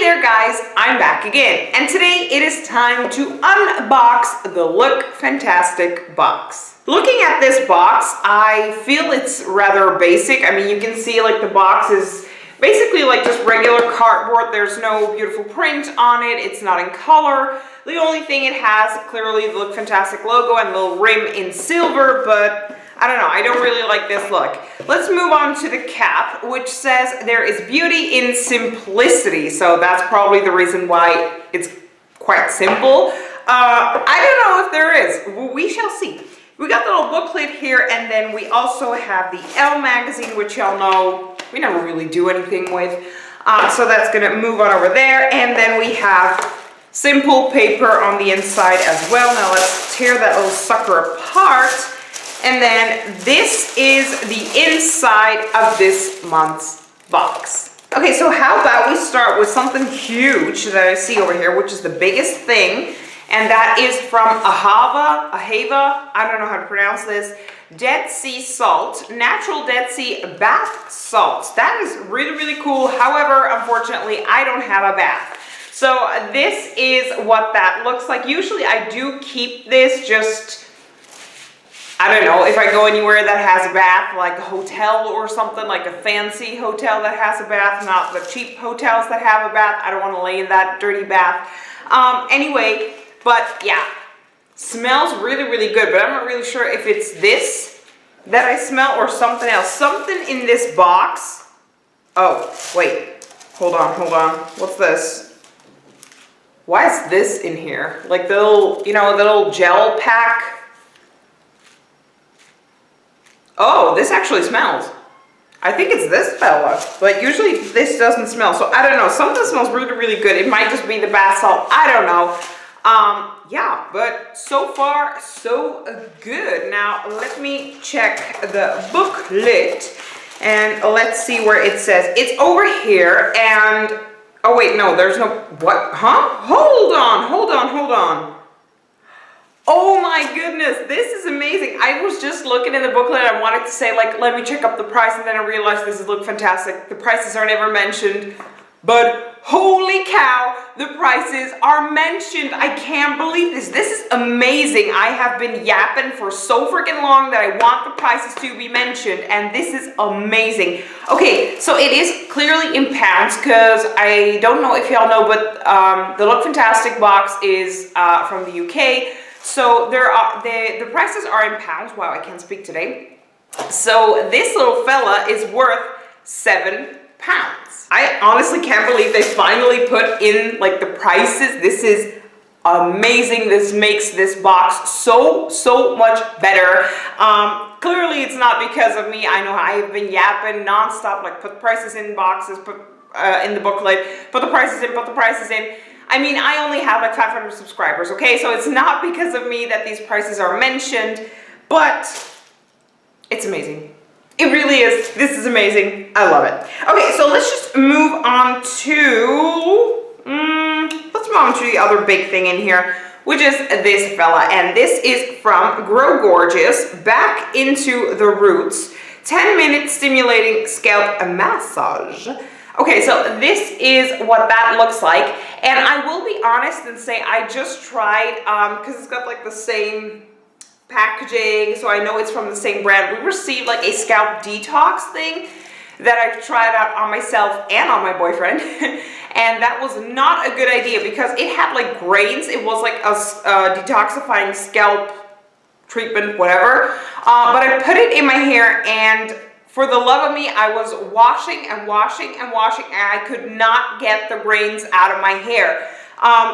there guys, I'm back again, and today it is time to unbox the Lookfantastic box. Looking at this box, I feel it's rather basic. I mean, you can see like the box is basically like just regular cardboard. There's no beautiful print on it. It's not in color. The only thing it has, clearly the Lookfantastic logo and the little rim in silver, but I don't know, I don't really like this look. Let's move on to the cap, which says there is beauty in simplicity. So that's probably the reason why it's quite simple. I don't know if there is. We shall see. We got the little booklet here, and then we also have the Elle magazine, which y'all know we never really do anything with. So that's gonna move on over there. And then we have simple paper on the inside as well. Now let's tear that little sucker apart. And then this is the inside of this month's box. Okay, so how about we start with something huge that I see over here, which is the biggest thing, and that is from Ahava, I don't know how to pronounce this, Dead Sea Salt, Natural Dead Sea Bath Salts. That is really, really cool. However, unfortunately, I don't have a bath. So this is what that looks like. Usually I do keep this just, I don't know, if I go anywhere that has a bath, like a hotel or something, like a fancy hotel that has a bath, not the cheap hotels that have a bath. I don't want to lay in that dirty bath. Anyway, but yeah, smells really, really good, but I'm not really sure if it's this that I smell or something else. Something in this box. Oh, wait, hold on. What's this? Why is this in here? Like the little, you know, the little gel pack. Oh, this actually smells. I think it's this fella, but usually this doesn't smell. So I don't know, something smells really, really good. It might just be the bath salt, I don't know. Yeah, but so far, so good. Now, let me check the booklet and let's see where it says. It's over here and, oh wait, no, there's no, what, huh? Hold on. Oh my goodness, this is amazing. I was just looking in the booklet and I wanted to say, like, let me check up the price, and then I realized this is Lookfantastic. The prices are never mentioned, but holy cow, the prices are mentioned. I can't believe this. This is amazing. I have been yapping for so freaking long that I want the prices to be mentioned, and this is amazing. Okay, so it is clearly in pounds, because I don't know if y'all know, but the Lookfantastic box is from the UK. So there are the prices are in pounds. Wow, I can't speak today. So this little fella is worth £7. I honestly can't believe they finally put in like the prices. This is amazing. This makes this box so much better. Clearly it's not because of me. I know I've been yapping nonstop, like put prices in boxes, put in the booklet, put the prices in. I mean, I only have like 500 subscribers, okay? So it's not because of me that these prices are mentioned, but it's amazing. It really is. This is amazing. I love it. Okay, so let's just move on to, the other big thing in here, which is this fella. And this is from Grow Gorgeous, Back into the Roots, 10-minute stimulating scalp massage. Okay, so this is what that looks like, and I will be honest and say I just tried, because it's got like the same packaging, so I know it's from the same brand. We received like a scalp detox thing that I tried out on myself and on my boyfriend, and that was not a good idea because it had like grains. It was like a detoxifying scalp treatment, whatever, but I put it in my hair, and for the love of me, I was washing and I could not get the grains out of my hair.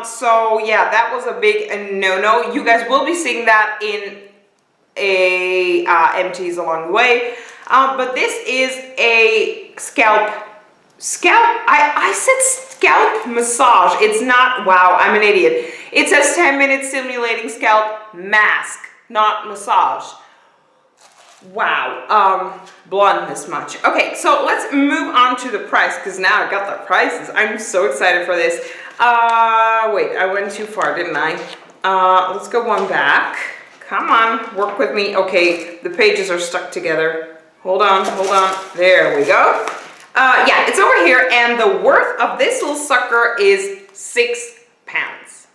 So yeah, that was a big no-no. You guys will be seeing that in empties along the way. But this is a I said scalp massage. It's not, wow, I'm an idiot. It says 10-minute stimulating scalp mask, not massage. Wow, blonde this much. Okay, so let's move on to the price, because now I've got the prices. I'm so excited for this. Wait, I went too far, didn't I? Let's go one back. Come on, work with me. Okay, the pages are stuck together. Hold on. There we go. Yeah, it's over here, and the worth of this little sucker is £6.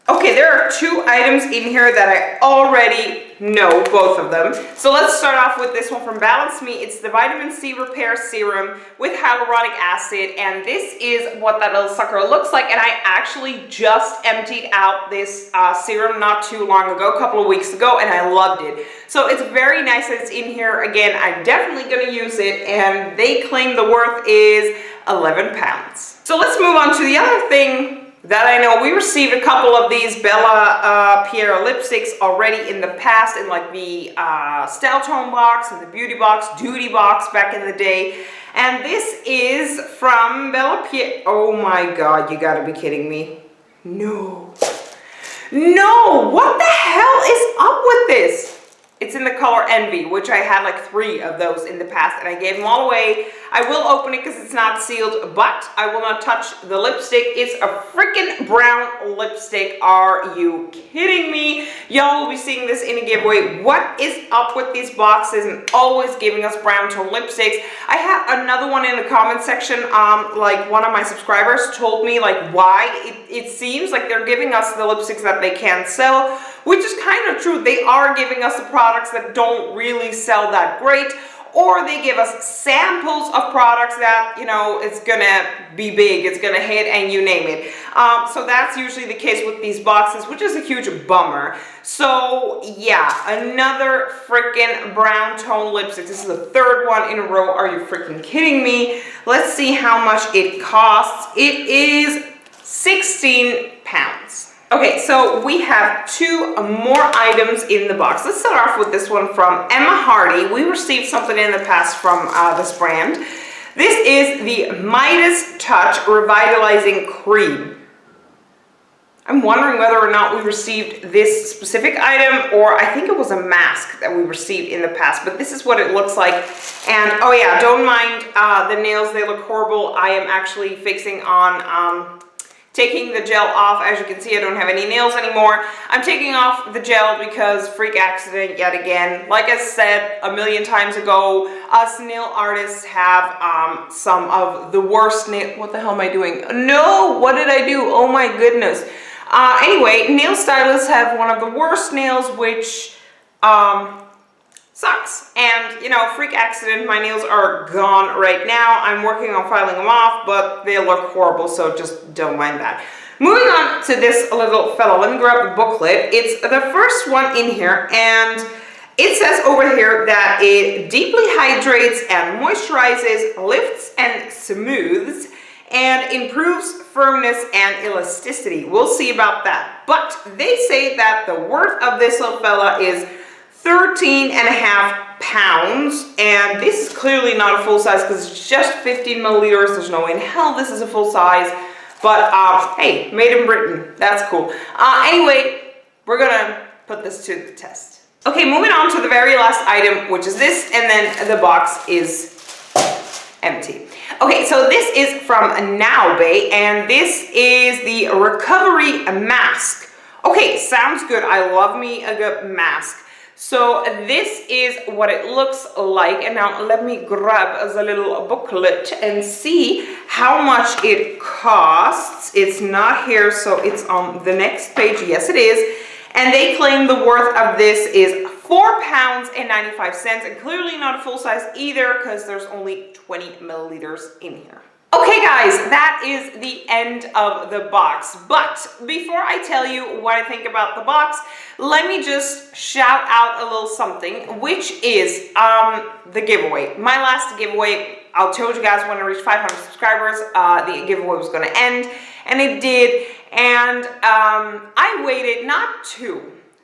Okay, there are 2 items in here that I already know, both of them. So let's start off with this one from Balance Me. It's the Vitamin C Repair Serum with hyaluronic acid, and this is what that little sucker looks like. And I actually just emptied out this serum not too long ago, a couple of weeks ago, and I loved it. So it's very nice that it's in here. Again, I'm definitely going to use it, and they claim the worth is £11. So let's move on to the other thing that I know. We received a couple of these Bella Pierre lipsticks already in the past, in like the StyleTone box and the Beauty box, Duty box back in the day. And this is from Bella Pierre. Oh my God, you gotta be kidding me. No. No, what the hell is up with this? It's in the color Envy, which I had like 3 of those in the past, and I gave them all away. I will open it because it's not sealed, but I will not touch the lipstick. It's a freaking brown lipstick. Are you kidding me? Y'all will be seeing this in a giveaway. What is up with these boxes and always giving us brown tone lipsticks? I have another one in the comment section. Like one of my subscribers told me like why it seems like they're giving us the lipsticks that they can't sell, which is kind of true. They are giving us the products that don't really sell that great, or they give us samples of products that, you know, it's gonna be big, it's gonna hit, and you name it. So that's usually the case with these boxes, which is a huge bummer. So yeah, another freaking brown tone lipstick. This is the 3rd one in a row. Are you freaking kidding me? Let's see how much it costs. It is £16. Okay, so we have 2 more items in the box. Let's start off with this one from Emma Hardy. We received something in the past from this brand. This is the Midas Touch Revitalizing Cream. I'm wondering whether or not we received this specific item, or I think it was a mask that we received in the past, but this is what it looks like. And oh yeah, don't mind the nails, they look horrible. I am actually fixing on taking the gel off. As you can see, I don't have any nails anymore. I'm taking off the gel because freak accident yet again. Like I said a million times ago, us nail artists have some of the worst nail. What the hell am I doing? No, what did I do? Oh my goodness. Anyway, nail stylists have one of the worst nails, which sucks. And, you know, freak accident, my nails are gone right now. I'm working on filing them off, but they look horrible, so just don't mind that. Moving on to this little fella, let me grab the booklet. It's the first one in here, and it says over here that it deeply hydrates and moisturizes, lifts and smooths, and improves firmness and elasticity. We'll see about that. But they say that the worth of this little fella is 13.5 pounds, and this is clearly not a full size because it's just 15 milliliters. There's no way in hell this is a full size, but hey, made in Britain, that's cool. Anyway, we're gonna put this to the test. Okay, moving on to the very last item, which is this, and then the box is empty. Okay, so this is from Naube, and this is the Recovery Mask. Okay, sounds good. I love me a good mask. So this is what it looks like, and now let me grab the little booklet and see how much it costs. It's not here, so it's on the next page. Yes, it is. And they claim the worth of this is £4.95, and clearly not a full size either because there's only 20 milliliters in here. Okay guys, that is the end of the box. But before I tell you what I think about the box, let me just shout out a little something, which is the giveaway. My last giveaway, I told you guys when I reached 500 subscribers, the giveaway was going to end, and it did. And I waited not 2,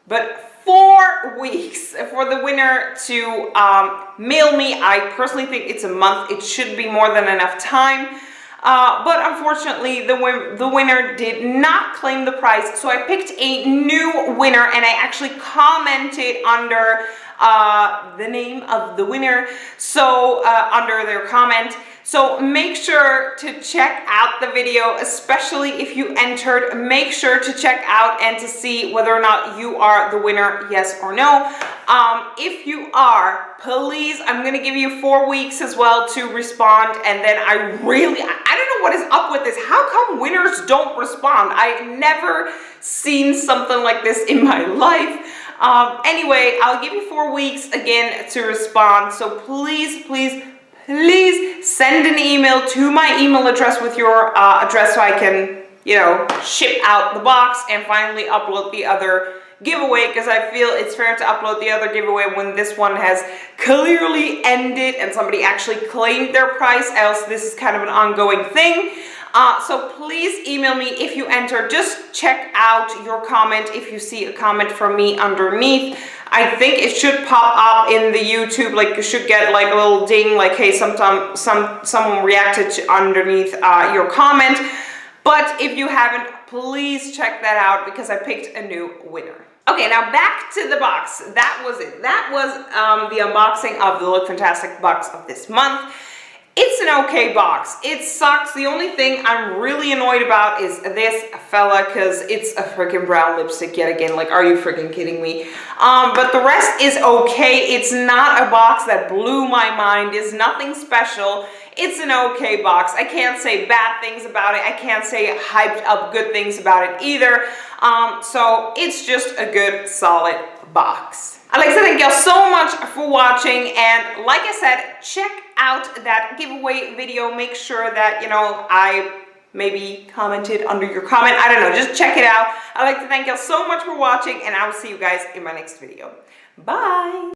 but 4 weeks for the winner to mail me. I personally think it's a month. It should be more than enough time. But unfortunately, the winner did not claim the prize. So I picked a new winner, and I actually commented under the name of the winner, so under their comment. So make sure to check out the video, especially if you entered. Make sure to check out and to see whether or not you are the winner, yes or no. If you are, please, I'm gonna give you 4 weeks as well to respond, and then I don't know what is up with this. How come winners don't respond? I never seen something like this in my life. Anyway, I'll give you 4 weeks again to respond. So please send an email to my email address with your address so I can, you know, ship out the box and finally upload the other giveaway, because I feel it's fair to upload the other giveaway when this one has clearly ended and somebody actually claimed their prize, else this is kind of an ongoing thing. So please email me if you enter. Just check out your comment if you see a comment from me underneath. I think it should pop up in the YouTube, like you should get like a little ding, like, hey, someone reacted to underneath your comment. But if you haven't, please check that out because I picked a new winner. Okay, now back to the box. That was it. That was the unboxing of the Lookfantastic box of this month. It's an okay box. It sucks. The only thing I'm really annoyed about is this fella, because it's a freaking brown lipstick yet again. Like, are you freaking kidding me? But the rest is okay. It's not a box that blew my mind. It's nothing special. It's an okay box. I can't say bad things about it. I can't say hyped up good things about it either. So it's just a good, solid box. I'd like to thank y'all so much for watching, and like I said, check out that giveaway video. Make sure that, you know, I maybe commented under your comment. I don't know, just check it out. I'd like to thank y'all so much for watching, and I will see you guys in my next video. Bye!